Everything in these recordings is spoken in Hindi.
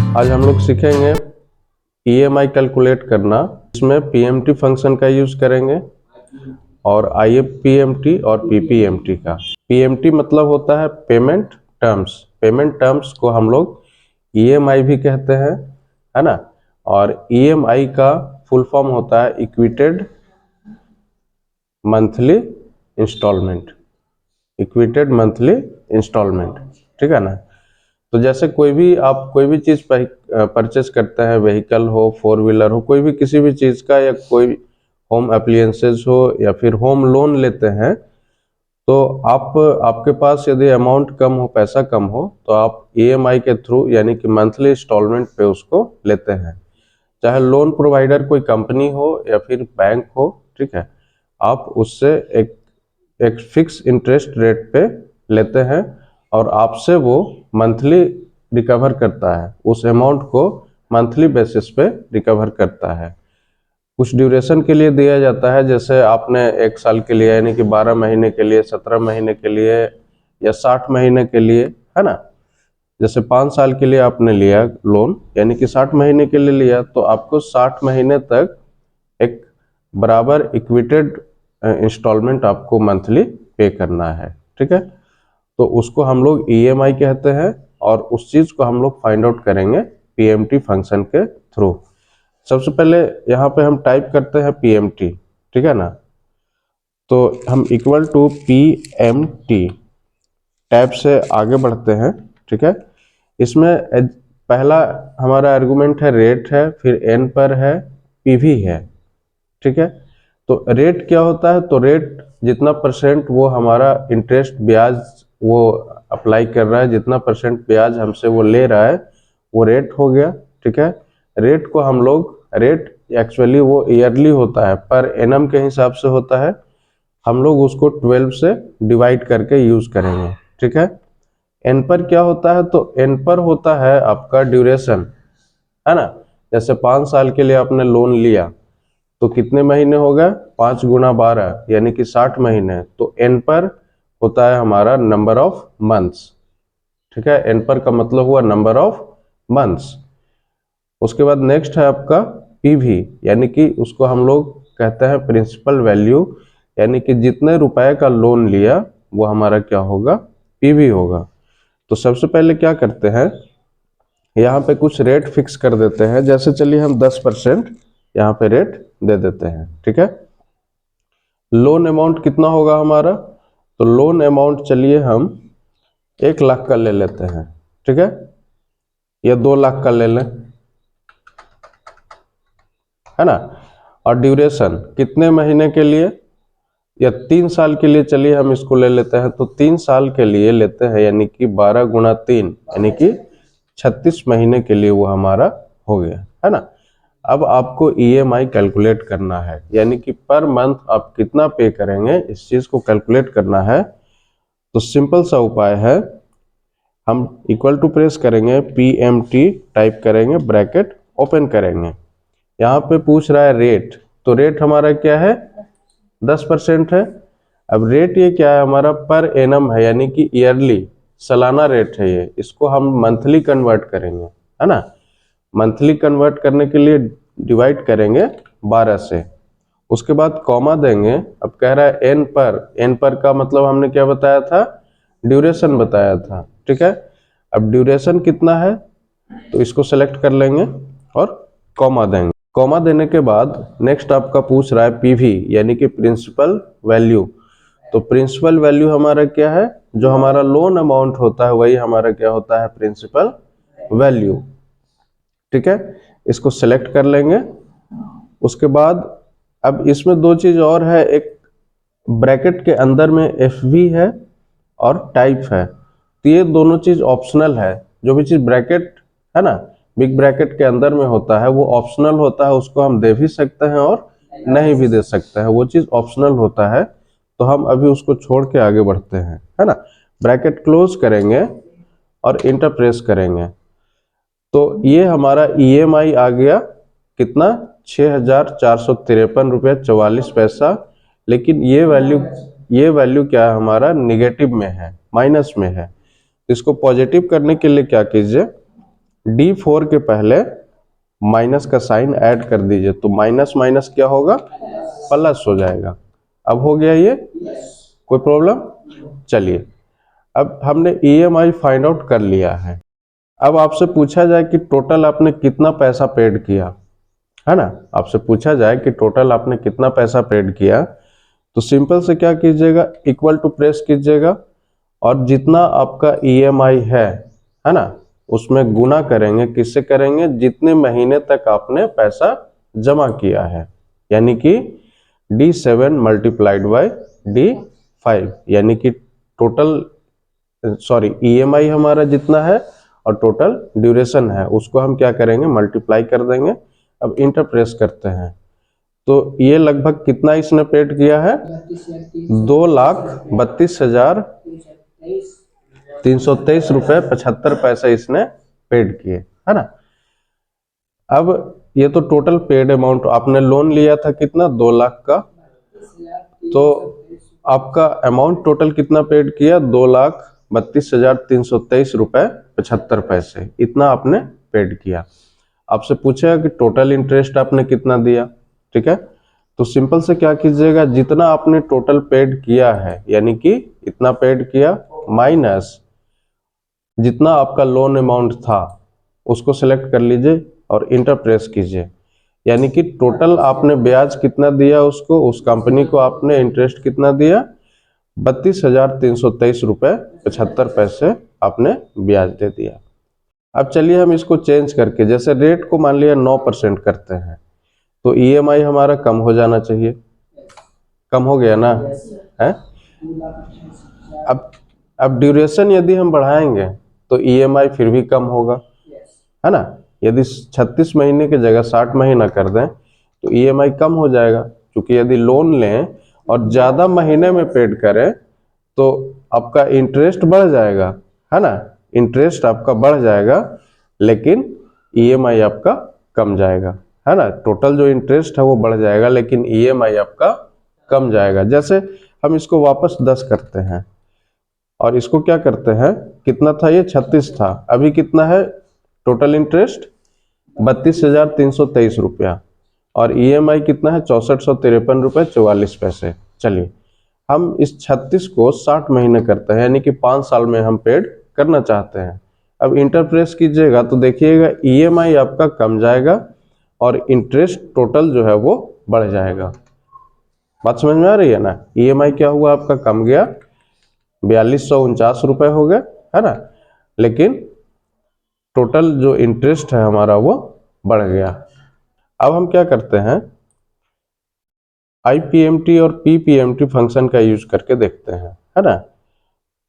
आज हम लोग सीखेंगे ईएमआई कैलकुलेट करना। इसमें पीएमटी फंक्शन का यूज करेंगे और आईएफपीएमटी और पीपीएमटी का। पीएमटी मतलब होता है पेमेंट टर्म्स। पेमेंट टर्म्स को हम लोग ईएमआई भी कहते हैं, है ना। और ईएमआई का फुल फॉर्म होता है इक्विटेड मंथली इंस्टॉलमेंट। इक्विटेड मंथली इंस्टॉलमेंट, ठीक है ना। तो जैसे आप कोई भी चीज़ परचेस करते हैं, व्हीकल हो, फोर व्हीलर हो, कोई भी किसी भी चीज़ का, या कोई होम अप्लायंसेस हो, या फिर होम लोन लेते हैं, तो आपके पास यदि अमाउंट कम हो, पैसा कम हो, तो आप ईएमआई के थ्रू यानी कि मंथली इंस्टॉलमेंट पे उसको लेते हैं। चाहे लोन प्रोवाइडर कोई कंपनी हो या फिर बैंक हो, ठीक है, आप उससे एक फिक्स इंटरेस्ट रेट पे लेते हैं और आपसे वो मंथली रिकवर करता है, उस अमाउंट को मंथली बेसिस पे रिकवर करता है। कुछ ड्यूरेशन के लिए दिया जाता है, जैसे आपने 1 साल के लिए, यानी कि 12 महीने के लिए, 17 महीने के लिए, या 60 महीने के लिए, है ना। जैसे 5 साल के लिए आपने लिया लोन, यानी कि 60 महीने के लिए लिया, तो आपको 60 महीने तक एक बराबर इक्विटेड इंस्टॉलमेंट आपको मंथली पे करना है, ठीक है। तो उसको हम लोग ईएमआई कहते हैं और उस चीज़ को हम लोग फाइंड आउट करेंगे पीएमटी फंक्शन के थ्रू। सबसे पहले यहाँ पे हम टाइप करते हैं पीएमटी, ठीक है ना। तो हम इक्वल टू पीएमटी टैब से आगे बढ़ते हैं, ठीक है। इसमें पहला हमारा आर्गुमेंट है रेट है, फिर एन पर है, पीवी है, ठीक है। तो रेट क्या होता है? तो रेट जितना परसेंट वो हमारा इंटरेस्ट ब्याज वो अप्लाई कर रहा है, जितना परसेंट ब्याज हमसे वो ले रहा है, वो रेट हो गया, ठीक है। रेट को हम लोग, रेट एक्चुअली वो ईयरली होता है, पर एनम के हिसाब से होता है। हम लोग उसको 12 से डिवाइड करके यूज करेंगे, ठीक है। एन पर क्या होता है? तो एन पर होता है आपका ड्यूरेशन, है ना। जैसे 5 साल के लिए आपने लोन लिया, तो कितने महीने हो गए? 5 गुना 12 यानी कि 60 महीने। तो एन पर होता है हमारा नंबर ऑफ मंथ्स, ठीक है। एन पर का मतलब हुआ नंबर ऑफ मंथ्स। उसके बाद नेक्स्ट है आपका पीवी, यानी कि उसको हम लोग कहते हैं प्रिंसिपल वैल्यू, यानी कि जितने रुपए का लोन लिया वो हमारा क्या होगा? पीवी होगा। तो सबसे पहले क्या करते हैं, यहाँ पे कुछ रेट फिक्स कर देते हैं। जैसे चलिए हम 10% यहाँ पे रेट दे देते हैं, ठीक है। लोन अमाउंट कितना होगा हमारा? तो लोन अमाउंट चलिए हम 1 लाख का ले लेते हैं, ठीक है, या 2 लाख का ले लें, है ना। और ड्यूरेशन कितने महीने के लिए? या 3 साल के लिए चलिए हम इसको ले लेते हैं। तो 3 साल के लिए लेते हैं, यानी कि 12 गुना 3 यानी कि 36 महीने के लिए वो हमारा हो गया, है ना। अब आपको ईएमआई कैलकुलेट करना है, यानी कि पर मंथ आप कितना पे करेंगे, इस चीज को कैलकुलेट करना है। तो सिंपल सा उपाय है, हम इक्वल टू प्रेस करेंगे, पीएमटी टाइप करेंगे, ब्रैकेट ओपन करेंगे। यहाँ पे पूछ रहा है रेट, तो रेट हमारा क्या है? 10% है। अब रेट ये क्या है हमारा? पर एनम है, यानी कि ईयरली, सालाना रेट है ये। इसको हम मंथली कन्वर्ट करेंगे, है ना। मंथली कन्वर्ट करने के लिए डिवाइड करेंगे 12 से, उसके बाद कॉमा देंगे। अब कह रहा है एन पर, एन पर का मतलब हमने क्या बताया था? ड्यूरेशन बताया था, ठीक है। अब ड्यूरेशन कितना है, तो इसको सेलेक्ट कर लेंगे और कॉमा देंगे। कॉमा देने के बाद नेक्स्ट आपका पूछ रहा है पीवी, यानी कि प्रिंसिपल वैल्यू। तो प्रिंसिपल वैल्यू हमारा क्या है? जो हमारा लोन अमाउंट होता है वही हमारा क्या होता है? प्रिंसिपल वैल्यू, ठीक है। इसको सेलेक्ट कर लेंगे। उसके बाद अब इसमें 2 चीज और है, एक ब्रैकेट के अंदर में एफवी है और टाइप है। तो ये दोनों चीज ऑप्शनल है। जो भी चीज ब्रैकेट है ना, बिग ब्रैकेट के अंदर में होता है, वो ऑप्शनल होता है, उसको हम दे भी सकते हैं और नहीं भी दे सकते हैं, वो चीज ऑप्शनल होता है। तो हम अभी उसको छोड़ के आगे बढ़ते हैं, है ना। ब्रैकेट क्लोज करेंगे और इंटर प्रेस करेंगे। तो ये हमारा ईएमआई आ गया कितना? 6,453 रुपये 44 पैसा। लेकिन ये वैल्यू क्या है हमारा? निगेटिव में है, माइनस में है। इसको पॉजिटिव करने के लिए क्या कीजिए, D4 के पहले माइनस का साइन ऐड कर दीजिए, तो माइनस माइनस क्या होगा, प्लस हो जाएगा। अब हो गया ये, कोई प्रॉब्लम? चलिए, अब हमने EMI फाइंड आउट कर लिया है। अब आपसे पूछा जाए कि टोटल आपने कितना पैसा पेड किया, है ना, आपसे पूछा जाए कि टोटल आपने कितना पैसा पेड किया, तो सिंपल से क्या कीजिएगा, इक्वल टू प्रेस कीजिएगा और जितना आपका EMI है ना, उसमें गुना करेंगे। किससे करेंगे? जितने महीने तक आपने पैसा जमा किया है, यानी कि D7 मल्टीप्लाइड बाय D5, यानी कि टोटल EMI हमारा जितना है और टोटल ड्यूरेशन है उसको हम क्या करेंगे, मल्टीप्लाई कर देंगे। अब इंटर प्रेस करते हैं, तो ये लगभग कितना इसने पेड किया है, 2,32,323 रुपये 75 पैसे इसने पेड किए, है ना। अब ये तो टोटल पेड अमाउंट, आपने लोन लिया था कितना, 2 लाख का, तो आपका अमाउंट टोटल कितना पेड किया, 2,32,323 रुपये 75 पैसे, इतना आपने पेड किया। आपसे पूछेगा कि टोटल इंटरेस्ट आपने कितना दिया, ठीक है, तो सिंपल से क्या कीजिएगा, जितना आपने टोटल पेड किया है, यानी कि इतना पेड किया माइनस जितना आपका लोन अमाउंट था उसको सिलेक्ट कर लीजिए और इंटर प्रेस कीजिए, यानी कि टोटल आपने ब्याज कितना दिया उसको, उस कंपनी को आपने इंटरेस्ट कितना दिया, 32,323 रुपये 75 पैसे आपने ब्याज दे दिया। अब चलिए हम इसको चेंज करके, जैसे रेट को मान लिया 9% करते हैं, तो EMI हमारा कम हो जाना चाहिए, कम हो गया ना है। अब ड्यूरेशन यदि हम बढ़ाएंगे तो EMI फिर भी कम होगा, है ना। यदि 36 महीने की जगह 60 महीना कर दें तो EMI कम हो जाएगा, क्योंकि यदि लोन लें और ज़्यादा महीने में पेड करें तो आपका इंटरेस्ट बढ़ जाएगा, है ना, इंटरेस्ट आपका बढ़ जाएगा, लेकिन EMI आपका कम जाएगा, है ना। टोटल जो इंटरेस्ट है वो बढ़ जाएगा, लेकिन EMI आपका कम जाएगा। जैसे हम इसको वापस 10 करते हैं और इसको क्या करते हैं, कितना था ये, 36 था, अभी कितना है टोटल इंटरेस्ट, 32,323 रुपया, और EMI कितना है, 6453 रुपये 44 पैसे। चलिए हम इस 36 को 60 महीने करते हैं, यानी कि 5 साल में हम पेड करना चाहते हैं। अब इंटर प्रेस कीजिएगा तो देखिएगा EMI आपका कम जाएगा और इंटरेस्ट टोटल जो है वो बढ़ जाएगा। बात समझ में आ रही है ना। EMI क्या हुआ आपका, कम गया, 4249 रुपये हो गए, है ना, लेकिन टोटल जो इंटरेस्ट है हमारा वो बढ़ गया। अब हम क्या करते हैं, IPMT और PPMT फंक्शन का यूज करके देखते हैं, है ना।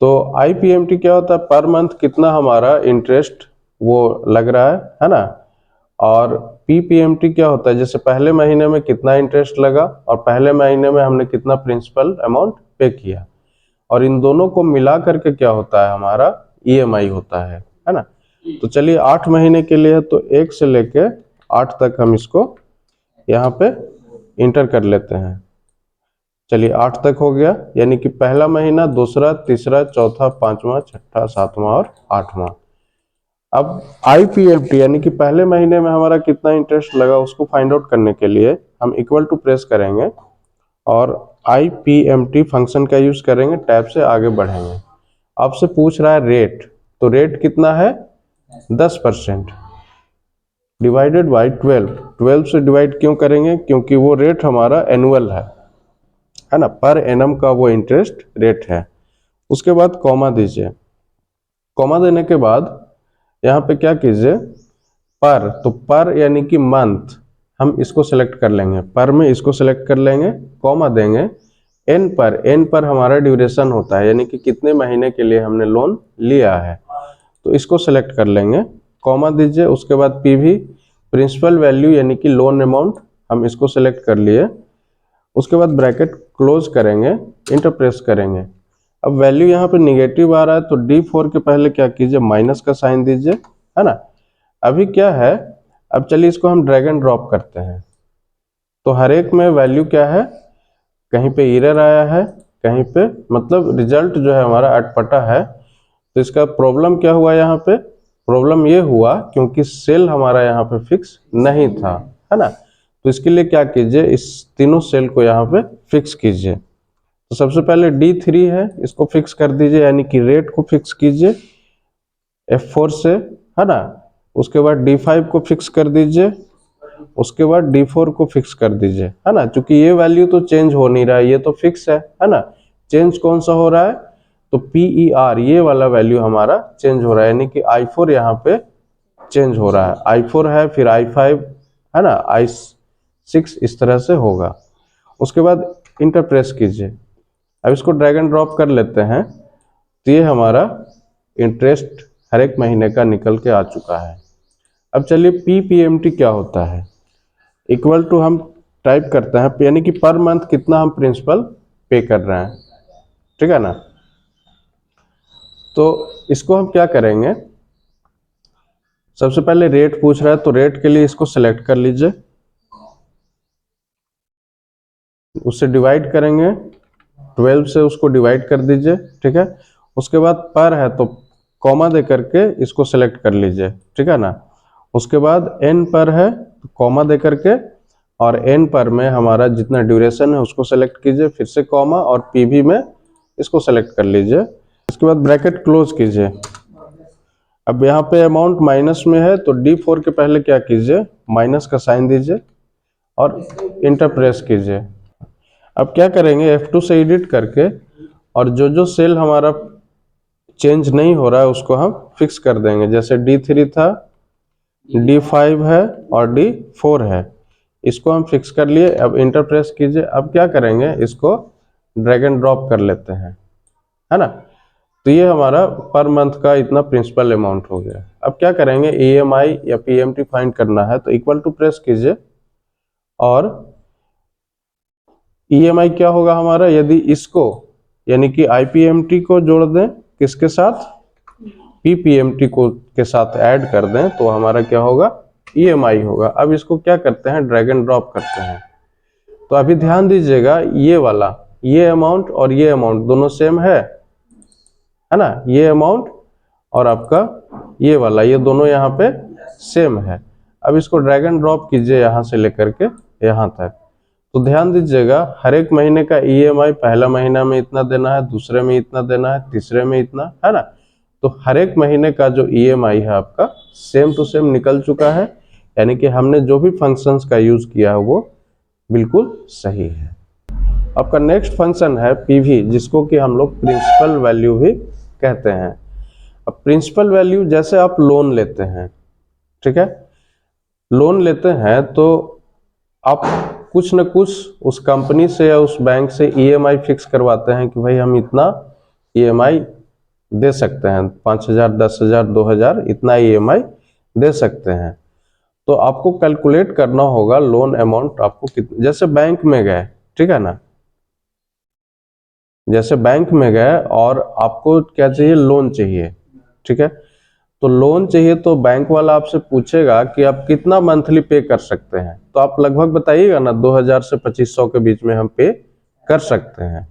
तो IPMT क्या होता है, पर मंथ कितना हमारा इंटरेस्ट वो लग रहा है ना, और PPMT क्या होता है, जैसे पहले महीने में कितना इंटरेस्ट लगा और पहले महीने में हमने कितना प्रिंसिपल अमाउंट पे किया, और इन दोनों को मिला करके क्या होता है, हमारा EMI होता है ना। तो चलिए 8 महीने के लिए, तो 1 से लेके 8 तक हम इसको यहाँ पे इंटर कर लेते हैं। चलिए 8 तक हो गया, यानी कि पहला महीना, दूसरा, तीसरा, चौथा, पांचवा, छठा, सातवां और आठवां। अब IPMT यानी कि पहले महीने में हमारा कितना इंटरेस्ट लगा उसको फाइंड आउट करने के लिए हम इक्वल टू प्रेस करेंगे और IPMT फंक्शन का यूज करेंगे, टैब से आगे बढ़ेंगे। आपसे पूछ रहा है रेट, तो रेट कितना है, 10% डिवाइडेड बाई 12 से डिवाइड क्यों करेंगे, क्योंकि वो रेट हमारा एनुअल है ना, पर एनम का वो इंटरेस्ट रेट है। उसके बाद कॉमा दीजिए, कॉमा देने के बाद यहाँ पे क्या कीजिए, पर, तो पर यानी कि मंथ, हम इसको सेलेक्ट कर लेंगे, पर में इसको सेलेक्ट कर लेंगे, कॉमा देंगे, एन पर हमारा ड्यूरेशन होता है, यानी कि कितने महीने के लिए हमने लोन लिया है, तो इसको सेलेक्ट कर लेंगे, कॉमा दीजिए। उसके बाद PV प्रिंसिपल वैल्यू यानी कि लोन अमाउंट, हम इसको सेलेक्ट कर लिए। उसके बाद ब्रैकेट क्लोज करेंगे, इंटर प्रेस करेंगे। अब वैल्यू यहाँ पे निगेटिव आ रहा है, तो D4 के पहले क्या कीजिए, माइनस का साइन दीजिए, है ना। अभी क्या है, अब चलिए इसको हम ड्रैग एंड ड्रॉप करते हैं, तो हर एक में वैल्यू क्या है, कहीं पे एरर आया है, कहीं पे मतलब रिजल्ट जो है हमारा अटपटा है, तो इसका प्रॉब्लम क्या हुआ, यहाँ पे प्रॉब्लम ये हुआ क्योंकि सेल हमारा यहाँ पे फिक्स नहीं था, है ना। तो इसके लिए क्या कीजिए, इस तीनों सेल को यहाँ पे फिक्स कीजिए। तो सबसे पहले D3 है, इसको फिक्स कर दीजिए, यानी कि रेट को फिक्स कीजिए F4 से, है ना। उसके बाद D5 को फिक्स कर दीजिए, उसके बाद D4 को फिक्स कर दीजिए, है ना। चूंकि ये वैल्यू तो चेंज हो नहीं रहा है, ये तो फिक्स है ना। चेंज कौन सा हो रहा है, तो PER ये वाला वैल्यू हमारा चेंज हो रहा है, यानी कि I4 यहाँ पे चेंज हो रहा है। I4 है, फिर I5 है ना, I6 इस तरह से होगा। उसके बाद इंटर प्रेस कीजिए। अब इसको ड्रैग एंड ड्रॉप कर लेते हैं, तो ये हमारा इंटरेस्ट हर एक महीने का निकल के आ चुका है। अब चलिए PPMT क्या होता है, इक्वल टू हम टाइप करते हैं, यानी कि पर मंथ कितना हम प्रिंसिपल पे कर रहे हैं, ठीक है ना। तो इसको हम क्या करेंगे, सबसे पहले रेट पूछ रहा है, तो रेट के लिए इसको सिलेक्ट कर लीजिए, उससे डिवाइड करेंगे, 12 से उसको डिवाइड कर दीजिए, ठीक है। उसके बाद पर है तो कॉमा दे करके इसको सेलेक्ट कर लीजिए, ठीक है ना। उसके बाद एन पर है तो कॉमा दे करके, और एन पर में हमारा जितना ड्यूरेशन है उसको सेलेक्ट कीजिए, फिर से कॉमा, और पीवी में इसको सेलेक्ट कर लीजिए। इसके बाद ब्रैकेट क्लोज कीजिए। अब यहाँ पे अमाउंट माइनस में है तो D4 के पहले क्या कीजिए, माइनस का साइन दीजिए और इंटर प्रेस कीजिए। अब क्या करेंगे, F2 से एडिट करके, और जो जो सेल हमारा चेंज नहीं हो रहा है उसको हम फिक्स कर देंगे। जैसे D3 था, D5 है और D4 है, इसको हम फिक्स कर लिए। अब इंटर प्रेस कीजिए। अब क्या करेंगे, इसको ड्रैग एंड ड्रॉप कर लेते हैं, है ना। तो ये हमारा पर मंथ का इतना प्रिंसिपल अमाउंट हो गया। अब क्या करेंगे, EMI या PMT फाइंड करना है, तो इक्वल टू प्रेस कीजिए, और EMI क्या होगा हमारा, यदि इसको यानी कि IPMT को जोड़ दें किसके साथ, PPMT को के साथ ऐड कर दें, तो हमारा क्या होगा, EMI होगा। अब इसको क्या करते हैं, ड्रैग एंड ड्रॉप करते हैं। तो अभी ध्यान दीजिएगा, ये वाला, ये अमाउंट और ये अमाउंट दोनों सेम है ना। ये अमाउंट और आपका ये वाला, ये दोनों यहाँ पे सेम है। अब इसको ड्रैग एंड ड्रॉप कीजिए यहाँ से लेकर के यहाँ तक। तो ध्यान दीजिएगा, हर एक महीने का EMI पहला महीना में इतना देना है, दूसरे में इतना देना है, तीसरे में इतना, है ना। तो हर एक महीने का जो EMI है आपका सेम टू सेम निकल चुका है, यानी कि हमने जो भी फंक्शंस का यूज किया है वो बिल्कुल सही है। आपका नेक्स्ट फंक्शन है PV, जिसको कि हम लोग प्रिंसिपल वैल्यू भी कहते हैं। अब प्रिंसिपल वैल्यू, जैसे आप लोन लेते हैं, ठीक है, लोन लेते हैं तो आप कुछ न कुछ उस कंपनी से या उस बैंक से EMI फिक्स करवाते हैं कि भाई हम इतना EMI दे सकते हैं, 5,000, 10,000, 2,000 इतना EMI दे सकते हैं। तो आपको कैलकुलेट करना होगा लोन अमाउंट आपको कितना। जैसे बैंक में गए, ठीक है ना, जैसे बैंक में गए और आपको क्या चाहिए, लोन चाहिए, ठीक है। तो लोन चाहिए तो बैंक वाला आपसे पूछेगा कि आप कितना मंथली पे कर सकते हैं, तो आप लगभग बताइएगा ना, 2,000 से 2,500 के बीच में हम पे कर सकते हैं।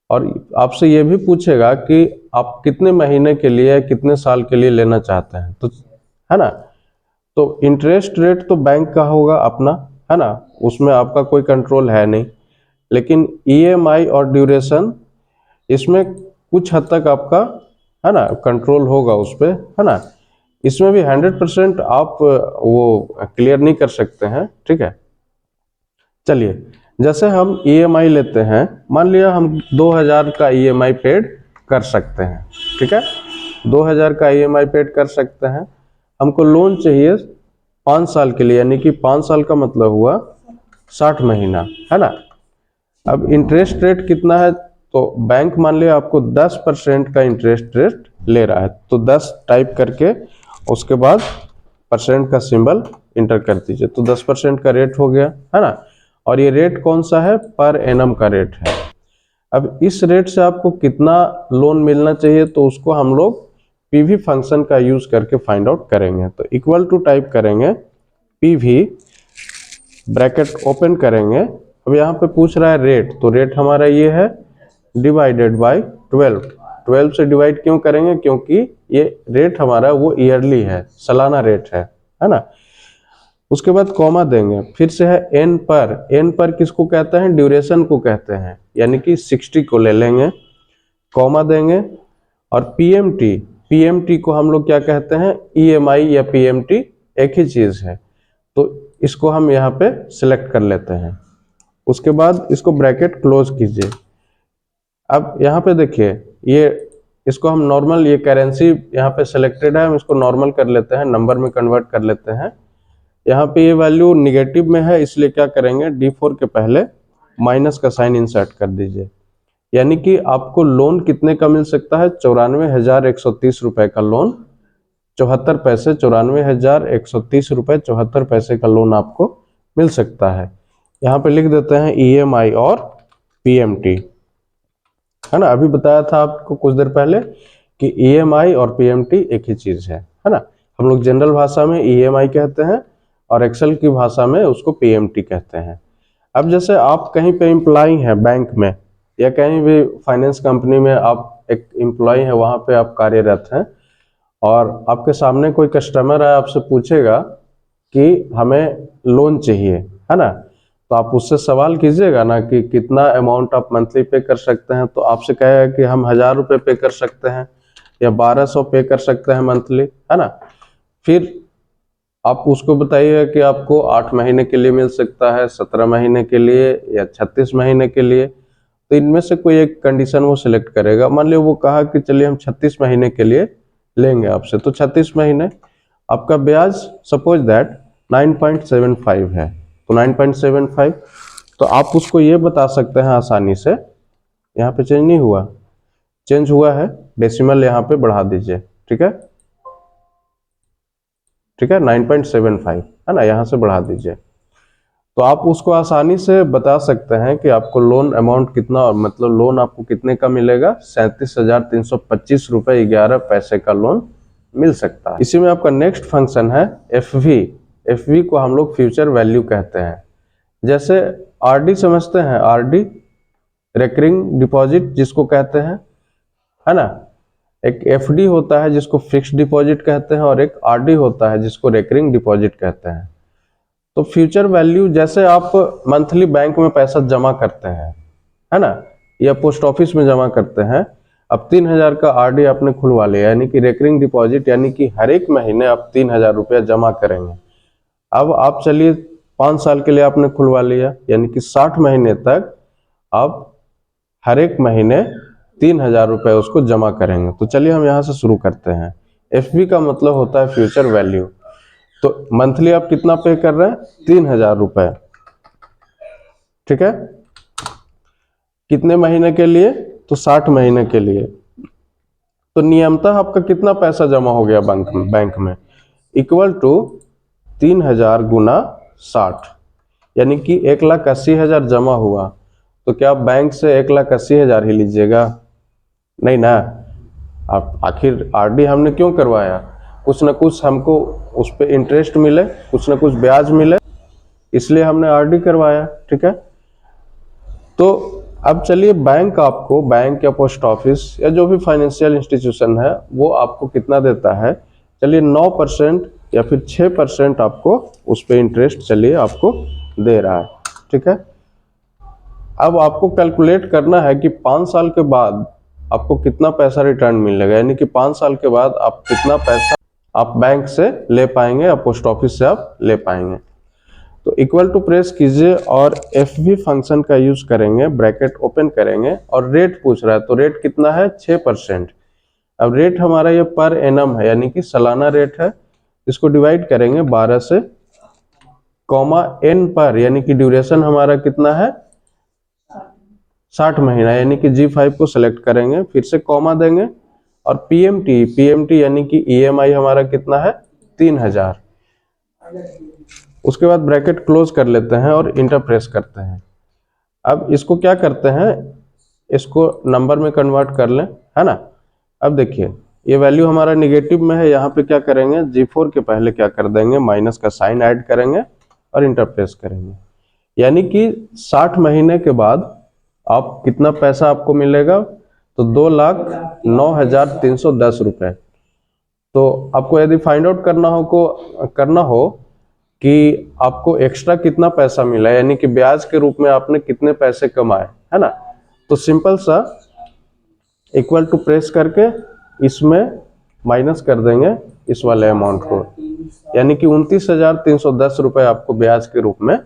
और आपसे ये भी पूछेगा कि आप कितने महीने के लिए, कितने साल के लिए लेना चाहते हैं, तो है ना। तो इंटरेस्ट रेट तो बैंक का होगा अपना, है ना, उसमें आपका कोई कंट्रोल है नहीं। लेकिन EMI और ड्यूरेशन, इसमें कुछ हद तक आपका, है ना, कंट्रोल होगा उस पर, है ना। इसमें भी 100% आप वो क्लियर नहीं कर सकते हैं, ठीक है। चलिए, जैसे हम EMI लेते हैं, मान लिया हम 2,000 का EMI पेड कर सकते हैं, ठीक है, 2,000 का EMI पेड कर सकते हैं। हमको लोन चाहिए 5 साल के लिए, यानी कि 5 साल का मतलब हुआ 60 महीना, है ना। अब इंटरेस्ट रेट कितना है, तो बैंक मान लिया आपको 10% का इंटरेस्ट रेट ले रहा है, तो 10 टाइप करके उसके बाद परसेंट का सिंबल इंटर कर दीजिए, तो 10% का रेट हो गया, है ना। और ये रेट कौन सा है, पर एनम का रेट है। अब इस रेट से आपको कितना लोन मिलना चाहिए, तो उसको हम लोग PV फंक्शन का यूज करके फाइंड आउट करेंगे। तो इक्वल टू टाइप करेंगे, PV ब्रैकेट ओपन करेंगे। अब यहाँ पे पूछ रहा है रेट, तो रेट हमारा ये है, डिवाइडेड बाय 12, 12 से डिवाइड क्यों करेंगे, क्योंकि ये रेट हमारा वो ईयरली है, सालाना रेट है ना। उसके बाद कॉमा देंगे, फिर से है एन पर किसको कहते हैं, ड्यूरेशन को कहते हैं, यानी कि 60 को ले लेंगे, कॉमा देंगे। और पीएमटी को हम लोग क्या कहते हैं, ईएमआई या पीएमटी एक ही चीज है, तो इसको हम यहाँ पे सिलेक्ट कर लेते हैं। उसके बाद इसको ब्रैकेट क्लोज कीजिए। अब यहाँ पे देखिए, ये इसको हम नॉर्मल, ये करेंसी यहाँ पे सिलेक्टेड है, हम इसको नॉर्मल कर लेते हैं, नंबर में कन्वर्ट कर लेते हैं। यहाँ पे ये वैल्यू निगेटिव में है, इसलिए क्या करेंगे, D4 के पहले माइनस का साइन इंसर्ट कर दीजिए। यानी कि आपको लोन कितने का मिल सकता है, 94,130 रुपए का लोन, 74 पैसे, 94,130 रुपए 74 पैसे का लोन आपको मिल सकता है। यहाँ पे लिख देते हैं ईएमआई और पीएमटी, है ना। अभी बताया था आपको कुछ देर पहले कि ईएमआई और पीएमटी एक ही चीज है ना। हम लोग जनरल भाषा में ईएमआई कहते हैं और एक्सेल की भाषा में उसको पीएमटी कहते हैं। अब जैसे आप कहीं पे एम्प्लॉय हैं बैंक में या कहीं भी फाइनेंस कंपनी में, आप एक एम्प्लॉय हैं, वहां पे आप कार्यरत हैं और आपके सामने कोई कस्टमर है, आपसे पूछेगा कि हमें लोन चाहिए, है ना। तो आप उससे सवाल कीजिएगा ना कि कितना अमाउंट आप मंथली पे कर सकते हैं, तो आपसे कहेगा कि हम 1,000 रुपये पे कर सकते हैं या 1,200 पे कर सकते हैं मंथली, है ना। फिर आप उसको बताइएगा कि आपको 8 महीने के लिए मिल सकता है, 17 महीने के लिए या 36 महीने के लिए, तो इनमें से कोई एक कंडीशन वो सिलेक्ट करेगा। मान लो वो कहा कि चलिए हम 36 महीने के लिए लेंगे आपसे, तो 36 महीने आपका ब्याज सपोज दैट 9.75 है, तो 9.75, तो आप उसको ये बता सकते हैं आसानी से, यहाँ पे चेंज नहीं हुआ, चेंज हुआ है, डेसिमल यहाँ पे बढ़ा दीजिए, ठीक है, 9.75 है ना, यहाँ से बढ़ा दीजिए। तो आप उसको आसानी से बता सकते हैं कि आपको लोन अमाउंट कितना, और मतलब लोन आपको कितने का मिलेगा, 37,325 रुपए 11 पैसे का लोन मिल सकता है। इसी में आपका नेक्स्ट फंक्शन है एफवी को हम लोग फ्यूचर वैल्यू कहते हैं। जैसे आरडी समझते हैं, आरडी रेकरिंग डिपॉजिट जिसको कहते हैं, है ना। एक एफडी होता है जिसको फिक्स्ड डिपॉजिट कहते हैं और एक आरडी होता है जिसको रेकरिंग डिपॉजिट कहते हैं। तो फ्यूचर वैल्यू, जैसे आप मंथली बैंक में पैसा जमा करते हैं, है ना, या पोस्ट ऑफिस में जमा करते हैं, अब 3,000 का आरडी आपने खुलवा लिया, यानी कि रेकरिंग डिपॉजिट, यानी कि हर एक महीने आप 3,000 रुपया जमा करेंगे। अब आप चलिए 5 साल के लिए आपने खुलवा लिया, यानी कि 60 महीने तक आप हर एक महीने 3,000 रुपये उसको जमा करेंगे। तो चलिए हम यहाँ से शुरू करते हैं। एफबी का मतलब होता है फ्यूचर वैल्यू। तो मंथली आप कितना पे कर रहे हैं, 3,000 रुपये, ठीक है। कितने महीने के लिए, तो 60 महीने के लिए। तो नियमतः आपका कितना पैसा जमा हो गया बैंक में, इक्वल टू 3,000 गुना 60, यानी कि 1,80,000 जमा हुआ। तो क्या आप बैंक से 1,80,000 ही लीजिएगा, नहीं ना। आप आखिर आरडी हमने क्यों करवाया, कुछ ना कुछ हमको उस पर इंटरेस्ट मिले, कुछ ना कुछ ब्याज मिले, इसलिए हमने आरडी करवाया, ठीक है। तो अब चलिए बैंक आपको, बैंक या पोस्ट ऑफिस या जो भी फाइनेंशियल इंस्टीट्यूशन है वो आपको कितना देता है, चलिए 9% या फिर 6% आपको उस पर इंटरेस्ट चलिए आपको दे रहा है, ठीक है। अब आपको कैलकुलेट करना है कि 5 साल के बाद आपको कितना पैसा रिटर्न मिलेगा, यानी कि 5 साल के बाद आप कितना पैसा आप बैंक से ले पाएंगे या पोस्ट ऑफिस से आप ले पाएंगे। तो इक्वल टू प्रेस कीजिए और एफवी फंक्शन का यूज करेंगे, ब्रैकेट ओपन करेंगे और रेट पूछ रहा है, तो रेट कितना है, 6%। अब रेट हमारा ये पर एनम है, यानी कि सालाना रेट है। इसको डिवाइड करेंगे 12 से, कॉमा एन पर, यानी कि ड्यूरेशन हमारा कितना है, 60 महीना, यानी कि G5 को सिलेक्ट करेंगे, फिर से कॉमा देंगे और पीएमटी यानी कि ईएमआई हमारा कितना है, 3,000। उसके बाद ब्रैकेट क्लोज कर लेते हैं और इंटर प्रेस करते हैं। अब इसको क्या करते हैं, इसको नंबर में कन्वर्ट कर लें, है ना। अब देखिए ये वैल्यू हमारा निगेटिव में है, यहाँ पे क्या करेंगे, G4 के पहले क्या कर देंगे, माइनस का साइन ऐड करेंगे और इंटर प्रेस करेंगे। यानी कि 60 महीने के बाद आप कितना पैसा आपको मिलेगा, तो 2,09,310 रुपये। तो आपको यदि फाइंड आउट करना हो कि आपको एक्स्ट्रा कितना पैसा मिला, यानी कि ब्याज के रूप में आपने कितने पैसे कमाए, है ना, तो सिंपल सा इक्वल टू प्रेस करके इसमें माइनस कर देंगे इस वाले अमाउंट को, यानी कि 29,310 रुपये आपको ब्याज के रूप में